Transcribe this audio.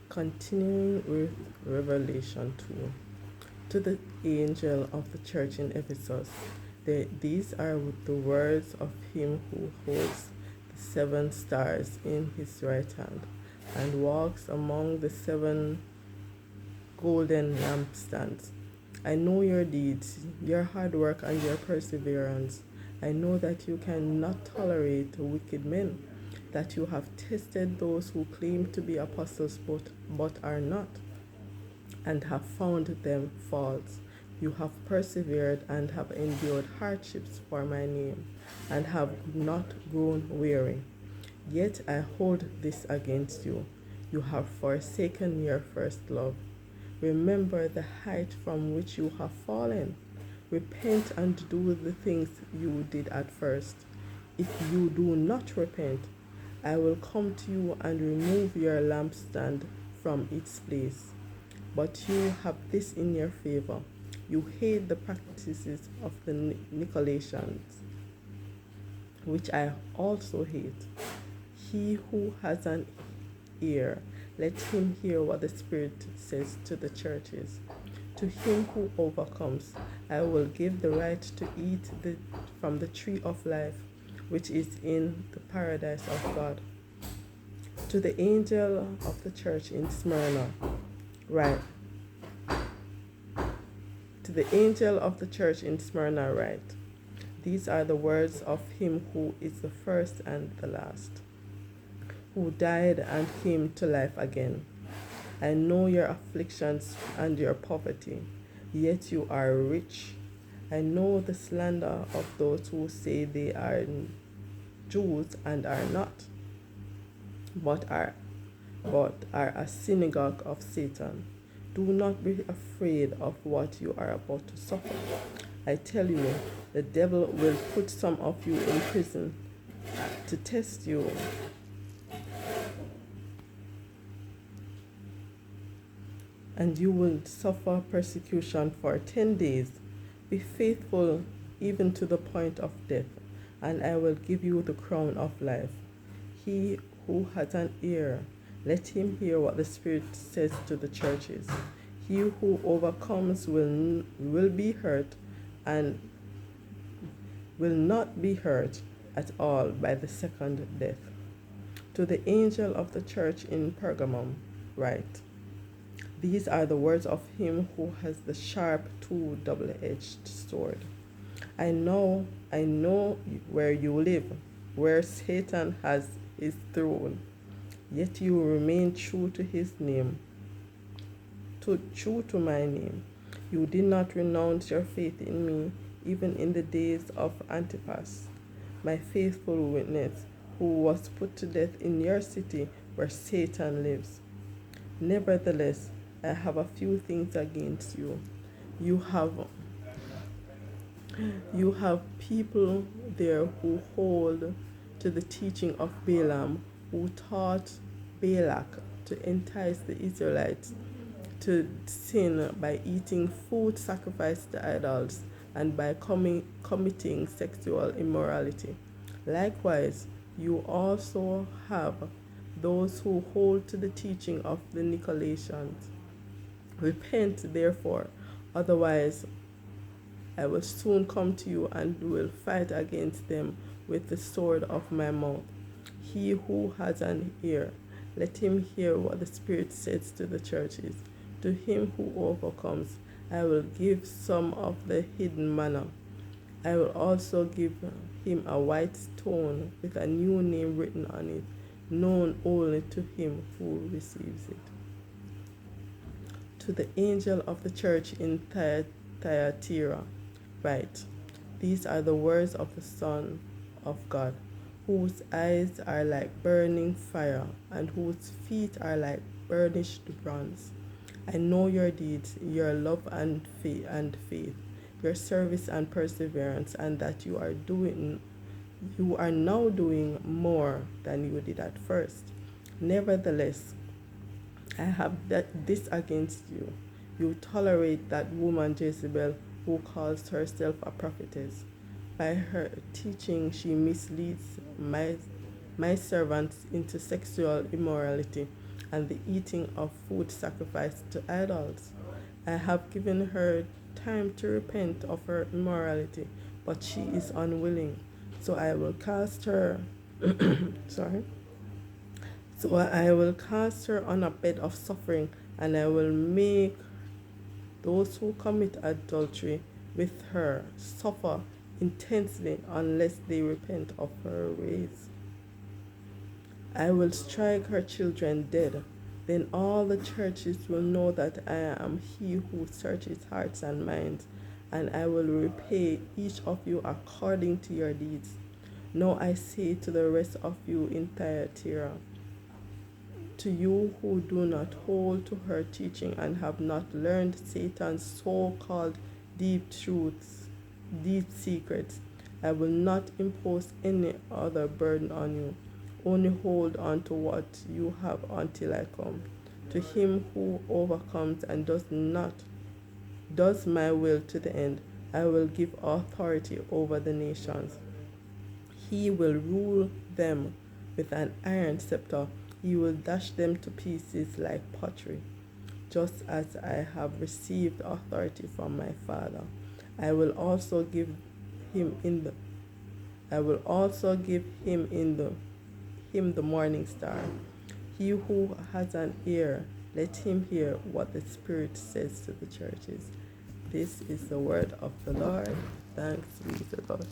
Continuing with Revelation 2. To the angel of the church in Ephesus, these are the words of him who holds the seven stars in his right hand and walks among the seven golden lampstands. I know your deeds, your hard work, and your perseverance. I know that you cannot tolerate wicked men, that you have tested those who claim to be apostles but are not, and have found them false. You have persevered and have endured hardships for my name, and have not grown weary. Yet I hold this against you. You have forsaken your first love. Remember the height from which you have fallen. Repent and do the things you did at first. If you do not repent, I will come to you and remove your lampstand from its place. But you have this in your favor. You hate the practices of the Nicolaitans, which I also hate. He who has an ear, let him hear what the Spirit says to the churches. To him who overcomes, I will give the right to eat from the tree of life, which is in the paradise of God. To the angel of the church in Smyrna, write. To the angel of the church in Smyrna, write. These are the words of him who is the first and the last, who died and came to life again. I know your afflictions and your poverty, yet you are rich. I know the slander of those who say they are Jews and are not, but are a synagogue of Satan. Do not be afraid of what you are about to suffer. I tell you, the devil will put some of you in prison to test you, and you will suffer persecution for 10 days. Be faithful even to the point of death, and I will give you the crown of life. He who has an ear, let him hear what the Spirit says to the churches. He who overcomes will be hurt and will not be hurt at all by the second death. To the angel of the church in Pergamum, write. These are the words of him who has the sharp two double-edged sword. I know where you live, where Satan has his throne, yet you remain true to his name, true to my name. You did not renounce your faith in me, even in the days of Antipas, my faithful witness, who was put to death in your city where Satan lives. Nevertheless, I have a few things against you. You have people there who hold to the teaching of Balaam, who taught Balak to entice the Israelites to sin by eating food sacrificed to idols and by committing sexual immorality. Likewise, you also have those who hold to the teaching of the Nicolaitans. Repent, therefore, otherwise I will soon come to you and will fight against them with the sword of my mouth. He who has an ear, let him hear what the Spirit says to the churches. To him who overcomes, I will give some of the hidden manna. I will also give him a white stone with a new name written on it, known only to him who receives it. To the angel of the church in Thyatira, write. These are the words of the Son of God, whose eyes are like burning fire, and whose feet are like burnished bronze. I know your deeds, your love and faith, your service and perseverance, and that you are now doing more than you did at first. Nevertheless, I have this against you. You tolerate that woman Jezebel, who calls herself a prophetess. By her teaching, she misleads my servants into sexual immorality and the eating of food sacrificed to idols. I have given her time to repent of her immorality, but she is unwilling. So I will cast her sorry. So I will cast her on a bed of suffering, and I will make those who commit adultery with her suffer intensely unless they repent of her ways. I will strike her children dead. Then all the churches will know that I am he who searches hearts and minds, and I will repay each of you according to your deeds. Now I say to the rest of you in Thyatira, to you who do not hold to her teaching and have not learned Satan's so-called deep truths, deep secrets, I will not impose any other burden on you. Only hold on to what you have until I come. To him who overcomes and does my will to the end, I will give authority over the nations. He will rule them with an iron scepter. He will dash them to pieces like pottery. Just as I have received authority from my Father, I will also give him in the I will also give him the morning star. He who has an ear, let him hear what the Spirit says to the churches. This is the word of the Lord. Thanks be to God.